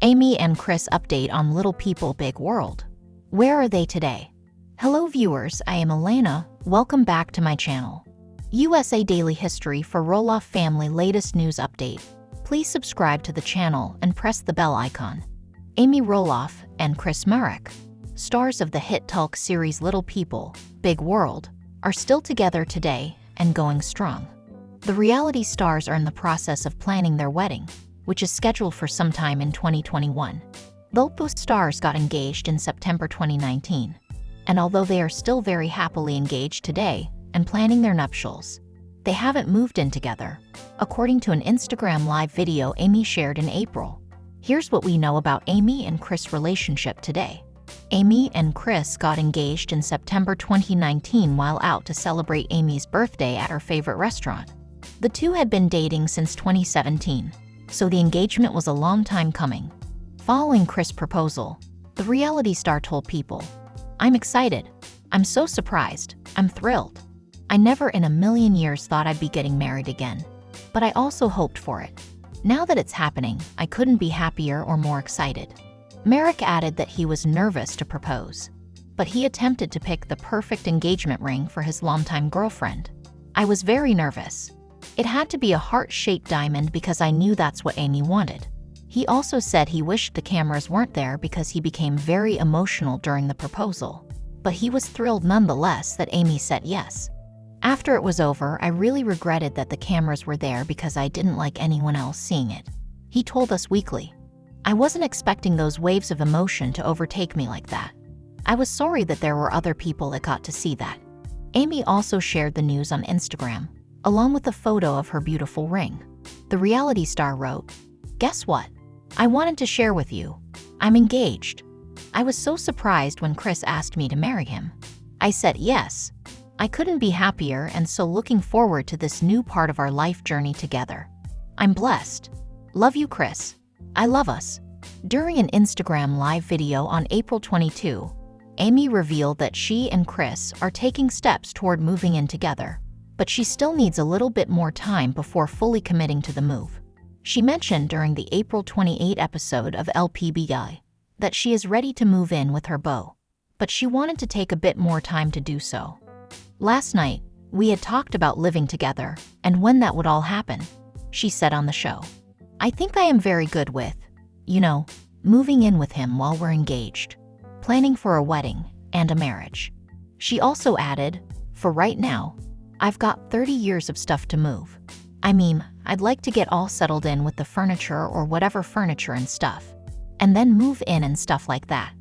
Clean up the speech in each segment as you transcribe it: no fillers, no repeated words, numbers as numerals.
Amy and Chris update on Little People Big World. Where are they today? Hello viewers, I am Elena. Welcome back to my channel. USA Daily History for Roloff family latest news update. Please subscribe to the channel and press the bell icon. Amy Roloff and Chris Marek, stars of the hit talk series Little People Big World, are still together today and going strong. The reality stars are in the process of planning their wedding, which is scheduled for sometime in 2021. Both stars got engaged in September 2019, and although they are still very happily engaged today and planning their nuptials, they haven't moved in together, according to an Instagram live video Amy shared in April. Here's what we know about Amy and Chris' relationship today. Amy and Chris got engaged in September 2019 while out to celebrate Amy's birthday at her favorite restaurant. The two had been dating since 2017, so the engagement was a long time coming. Following Chris' proposal, the reality star told People, "I'm excited. I'm so surprised. I'm thrilled. I never in a million years thought I'd be getting married again, but I also hoped for it. Now that it's happening, I couldn't be happier or more excited." Marek added that he was nervous to propose, but he attempted to pick the perfect engagement ring for his longtime girlfriend. "I was very nervous. It had to be a heart-shaped diamond because I knew that's what Amy wanted." He also said he wished the cameras weren't there because he became very emotional during the proposal, but he was thrilled nonetheless that Amy said yes. "After it was over, I really regretted that the cameras were there because I didn't like anyone else seeing it," he told Us Weekly. "I wasn't expecting those waves of emotion to overtake me like that. I was sorry that there were other people that got to see that." Amy also shared the news on Instagram, along with a photo of her beautiful ring. The reality star wrote, "Guess what? I wanted to share with you. I'm engaged. I was so surprised when Chris asked me to marry him. I said yes. I couldn't be happier and so looking forward to this new part of our life journey together. I'm blessed. Love you, Chris. I love us." During an Instagram live video on April 22, Amy revealed that she and Chris are taking steps toward moving in together, but she still needs a little bit more time before fully committing to the move. She mentioned during the April 28 episode of LPBI that she is ready to move in with her beau, but she wanted to take a bit more time to do so. "Last night, we had talked about living together and when that would all happen," she said on the show. "I think I am very good with, moving in with him while we're engaged, planning for a wedding and a marriage." She also added, "For right now, I've got 30 years of stuff to move. I mean, I'd like to get all settled in with the furniture or whatever furniture and stuff, and then move in and stuff like that."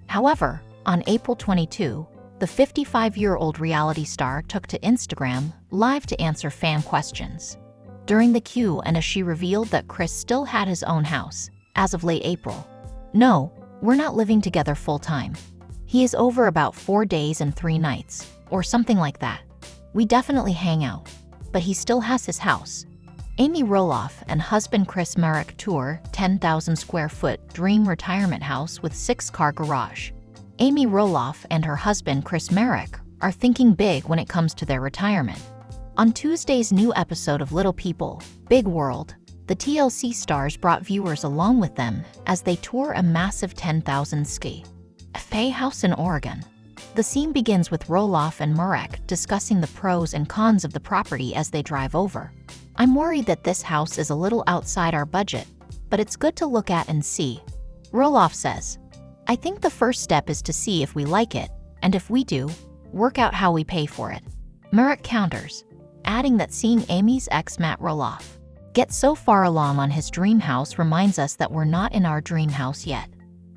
However, on April 22, the 55-year-old reality star took to Instagram live to answer fan questions. During the Q&A, she revealed that Chris still had his own house as of late April. "No, we're not living together full-time. He is over about 4 days and 3 nights, or something like that. We definitely hang out, but he still has his house." Amy Roloff and husband Chris Marek tour 10,000 square foot dream retirement house with 6-car garage. Amy Roloff and her husband Chris Marek are thinking big when it comes to their retirement. On Tuesday's new episode of Little People Big World, the TLC stars brought viewers along with them as they tour a massive 10,000 square house in Oregon. The scene begins with Roloff and Marek discussing the pros and cons of the property as they drive over. "I'm worried that this house is a little outside our budget, but it's good to look at and see," Roloff says. "I think the first step is to see if we like it, and if we do, work out how we pay for it," Marek counters, adding that seeing Amy's ex Matt Roloff get so far along on his dream house reminds us that we're not in our dream house yet.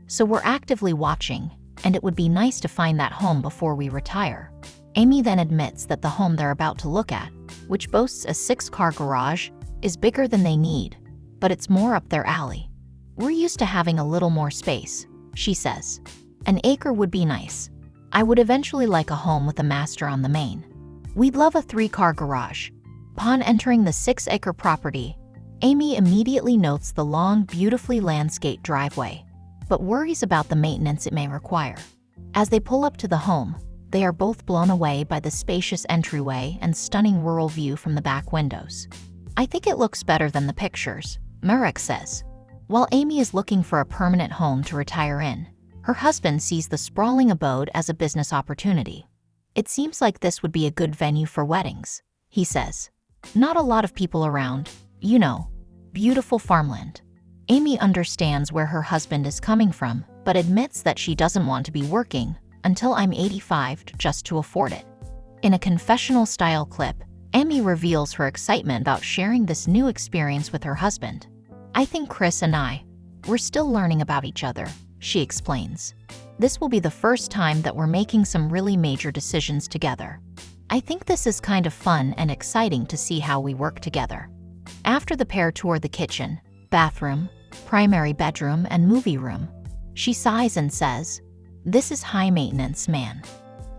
So we're actively watching, and it would be nice to find that home before we retire. Amy then admits that the home they're about to look at, which boasts a 6-car garage, is bigger than they need, but it's more up their alley. "We're used to having a little more space," she says. "An acre would be nice. I would eventually like a home with a master on the main. We'd love a 3-car garage." Upon entering the 6-acre property, Amy immediately notes the long, beautifully landscaped driveway, but worries about the maintenance it may require. As they pull up to the home, they are both blown away by the spacious entryway and stunning rural view from the back windows. "I think it looks better than the pictures," Marek says. While Amy is looking for a permanent home to retire in, her husband sees the sprawling abode as a business opportunity. "It seems like this would be a good venue for weddings," he says. "Not a lot of people around, beautiful farmland." Amy understands where her husband is coming from, but admits that she doesn't want to be working until I'm 85 just to afford it. In a confessional-style clip, Amy reveals her excitement about sharing this new experience with her husband. "I think Chris and we're still learning about each other," she explains. "This will be the first time that we're making some really major decisions together. I think this is kind of fun and exciting to see how we work together." After the pair tour the kitchen, bathroom, primary bedroom, and movie room, she sighs and says, "This is high maintenance, man."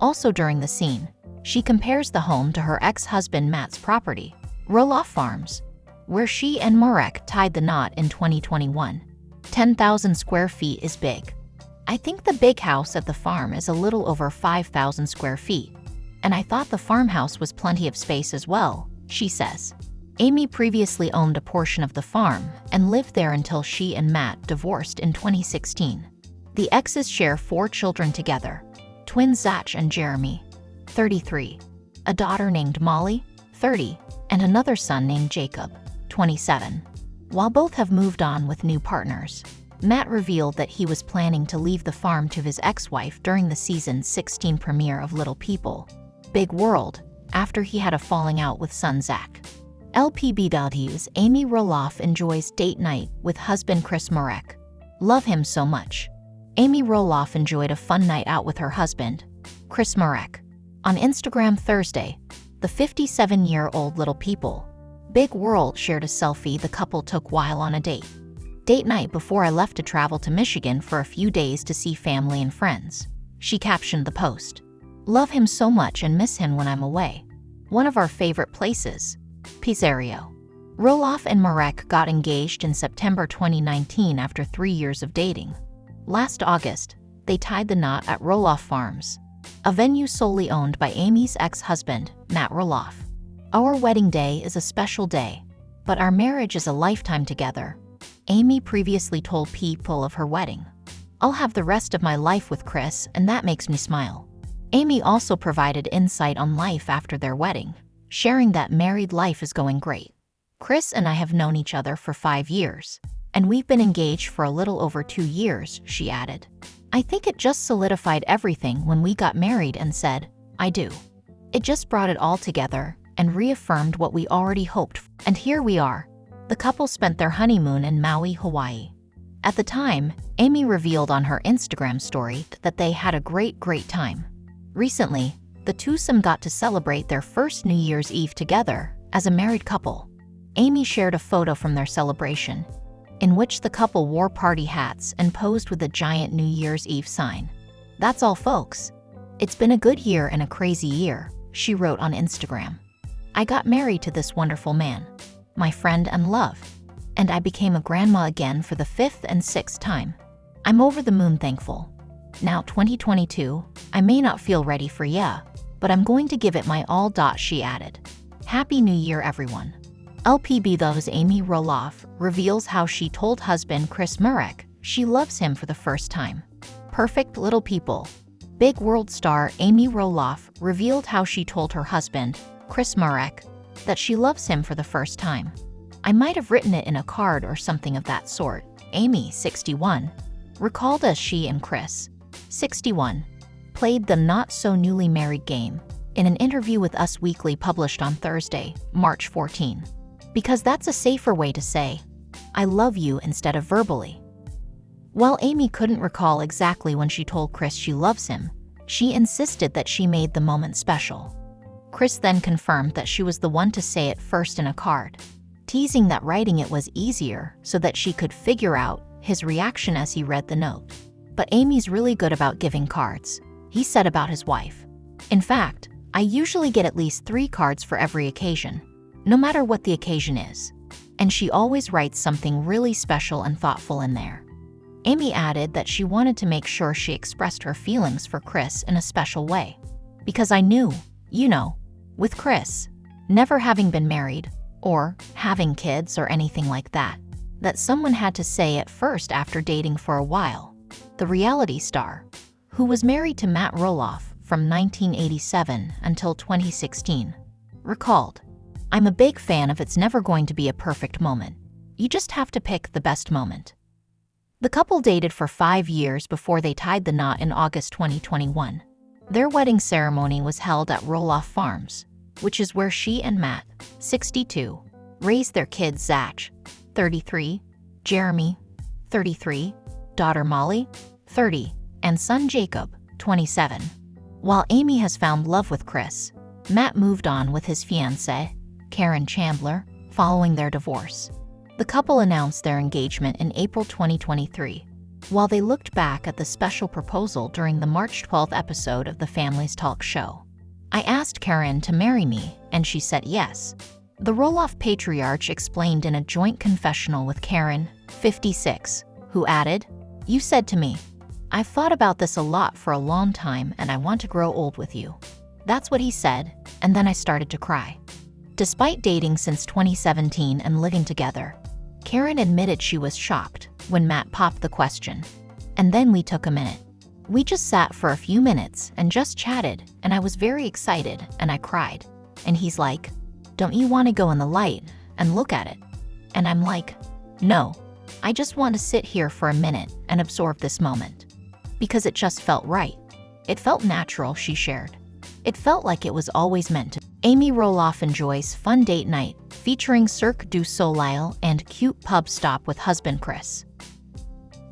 Also during the scene, she compares the home to her ex-husband Matt's property, Roloff Farms, where she and Marek tied the knot in 2021. 10,000 square feet is big. "I think the big house at the farm is a little over 5,000 square feet. And I thought the farmhouse was plenty of space as well," she says. Amy previously owned a portion of the farm and lived there until she and Matt divorced in 2016. The exes share 4 children together: twins Zach and Jeremy, 33, a daughter named Molly, 30, and another son named Jacob, 27. While both have moved on with new partners, Matt revealed that he was planning to leave the farm to his ex-wife during the season 16 premiere of Little People, Big World, after he had a falling out with son Zach. LPBW's Amy Roloff enjoys date night with husband Chris Marek. "Love him so much." Amy Roloff enjoyed a fun night out with her husband, Chris Marek. On Instagram Thursday, the 57-year-old Little People, Big World shared a selfie the couple took while on a date. "Date night before I left to travel to Michigan for a few days to see family and friends," she captioned the post. "Love him so much and miss him when I'm away. One of our favorite places. Pizzerio." Roloff and Marek got engaged in September 2019 after 3 years of dating. Last August, they tied the knot at Roloff Farms, a venue solely owned by Amy's ex-husband, Matt Roloff. "Our wedding day is a special day, but our marriage is a lifetime together," Amy previously told People of her wedding. "I'll have the rest of my life with Chris, and that makes me smile." Amy also provided insight on life after their wedding, sharing that married life is going great. "Chris and I have known each other for 5 years, and we've been engaged for a little over 2 years," she added. "I think it just solidified everything when we got married and said, 'I do.' It just brought it all together and reaffirmed what we already hoped, and here we are." The couple spent their honeymoon in Maui, Hawaii. At the time, Amy revealed on her Instagram story that they had a great time. Recently, the twosome got to celebrate their first New Year's Eve together as a married couple. Amy shared a photo from their celebration, in which the couple wore party hats and posed with a giant New Year's Eve sign. "That's all, folks. It's been a good year and a crazy year," she wrote on Instagram. "I got married to this wonderful man, my friend and love, and I became a grandma again for the 5th and 6th time. I'm over the moon thankful. Now 2022, I may not feel ready for ya, but I'm going to give it my all." She added. "Happy New Year, everyone." LPBW's Amy Roloff reveals how she told husband Chris Marek she loves him for the first time. Perfect Little People. Big World star Amy Roloff revealed how she told her husband, Chris Marek, that she loves him for the first time. "I might have written it in a card or something of that sort," Amy, 61, recalled as she and Chris, 61, played the not-so-newly married game in an interview with Us Weekly published on Thursday, March 14. "Because that's a safer way to say, 'I love you' instead of verbally." While Amy couldn't recall exactly when she told Chris she loves him, she insisted that she made the moment special. Chris then confirmed that she was the one to say it first in a card, teasing that writing it was easier so that she could figure out his reaction as he read the note. "But Amy's really good about giving cards," he said about his wife. "In fact, I usually get at least 3 cards for every occasion, no matter what the occasion is. And she always writes something really special and thoughtful in there." Amy added that she wanted to make sure she expressed her feelings for Chris in a special way. "Because I knew, with Chris, never having been married, or having kids or anything like that, that someone had to say at first after dating for a while. The reality star, who was married to Matt Roloff from 1987 until 2016, recalled, "I'm a big fan of It's never going to be a perfect moment. You just have to pick the best moment." The couple dated for 5 years before they tied the knot in August 2021. Their wedding ceremony was held at Roloff Farms, which is where she and Matt, 62, raised their kids Zach, 33, Jeremy, 33, daughter Molly, 30, and son Jacob, 27. While Amy has found love with Chris, Matt moved on with his fiancée, Karen Chandler, following their divorce. The couple announced their engagement in April 2023, while they looked back at the special proposal during the March 12th episode of the Family's Talk show. "I asked Karen to marry me, and she said yes," the Roloff patriarch explained in a joint confessional with Karen, 56, who added, "You said to me, 'I've thought about this a lot for a long time and I want to grow old with you.' That's what he said, and then I started to cry." Despite dating since 2017 and living together, Karen admitted she was shocked when Matt popped the question. "And then we took a minute. We just sat for a few minutes and just chatted, and I was very excited and I cried. And he's like, 'Don't you want to go in the light and look at it?' And I'm like, 'No, I just want to sit here for a minute and absorb this moment.' Because it just felt right. It felt natural," she shared. "It felt like it was always meant to." Amy Roloff enjoys fun date night featuring Cirque du Soleil and cute pub stop with husband Chris.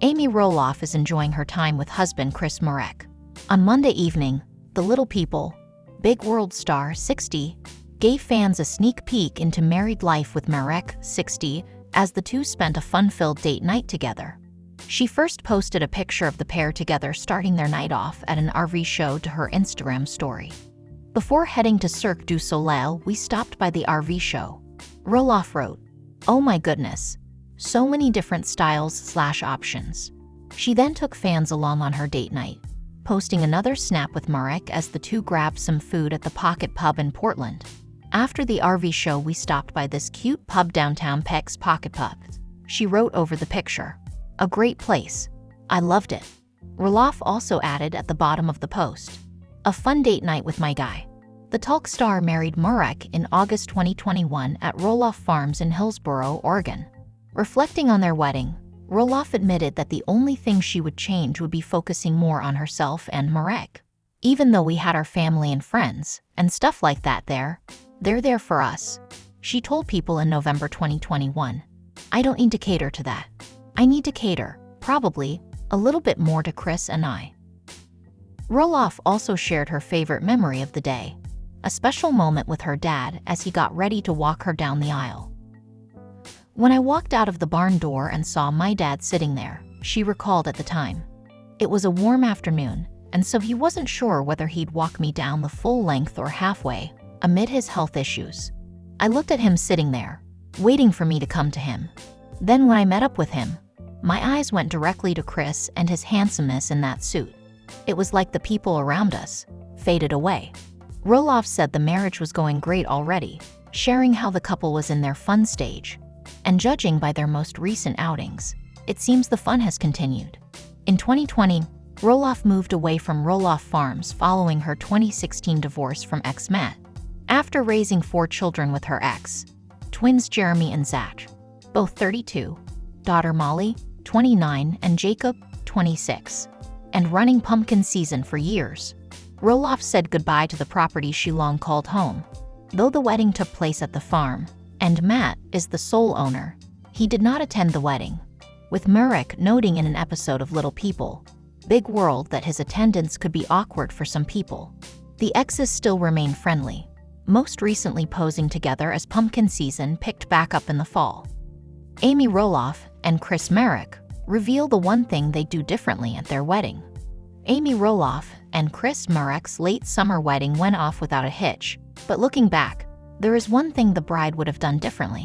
Amy Roloff is enjoying her time with husband Chris Marek. On Monday evening, The Little People, Big World star 60, gave fans a sneak peek into married life with Marek, 60, as the two spent a fun-filled date night together. She first posted a picture of the pair together starting their night off at an RV show to her Instagram story. "Before heading to Cirque du Soleil, we stopped by the RV show," Roloff wrote. "Oh my goodness. So many different styles/options." She then took fans along on her date night, posting another snap with Marek as the two grabbed some food at the Pocket Pub in Portland. "After the RV show, we stopped by this cute pub downtown Peck's Pocket Pub," she wrote over the picture. "A great place. I loved it." Roloff also added at the bottom of the post, "A fun date night with my guy." The Talk star married Marek in August 2021 at Roloff Farms in Hillsboro, Oregon. Reflecting on their wedding, Roloff admitted that the only thing she would change would be focusing more on herself and Marek. "Even though we had our family and friends and stuff like that they're there for us," she told People in November 2021. "I don't need to cater to that. I need to cater, probably, a little bit more to Chris and I." Roloff also shared her favorite memory of the day, a special moment with her dad as he got ready to walk her down the aisle. "When I walked out of the barn door and saw my dad sitting there," she recalled at the time. "It was a warm afternoon, and so he wasn't sure whether he'd walk me down the full length or halfway, amid his health issues. I looked at him sitting there, waiting for me to come to him. Then when I met up with him, my eyes went directly to Chris and his handsomeness in that suit. It was like the people around us faded away." Roloff said the marriage was going great already, sharing how the couple was in their fun stage. "And judging by their most recent outings, it seems the fun has continued." In 2020, Roloff moved away from Roloff Farms following her 2016 divorce from ex Matt. After raising 4 children with her ex, twins Jeremy and Zach, both 32, daughter Molly, 29, and Jacob, 26, and running pumpkin season for years, Roloff said goodbye to the property she long called home. Though the wedding took place at the farm, and Matt is the sole owner, he did not attend the wedding, with Marek noting in an episode of Little People, Big World that his attendance could be awkward for some people. The exes still remain friendly, most recently posing together as pumpkin season picked back up in the fall. Amy Roloff and Chris Marek reveal the one thing they do differently at their wedding. Amy Roloff and Chris Marek's late summer wedding went off without a hitch, but looking back, there is one thing the bride would have done differently.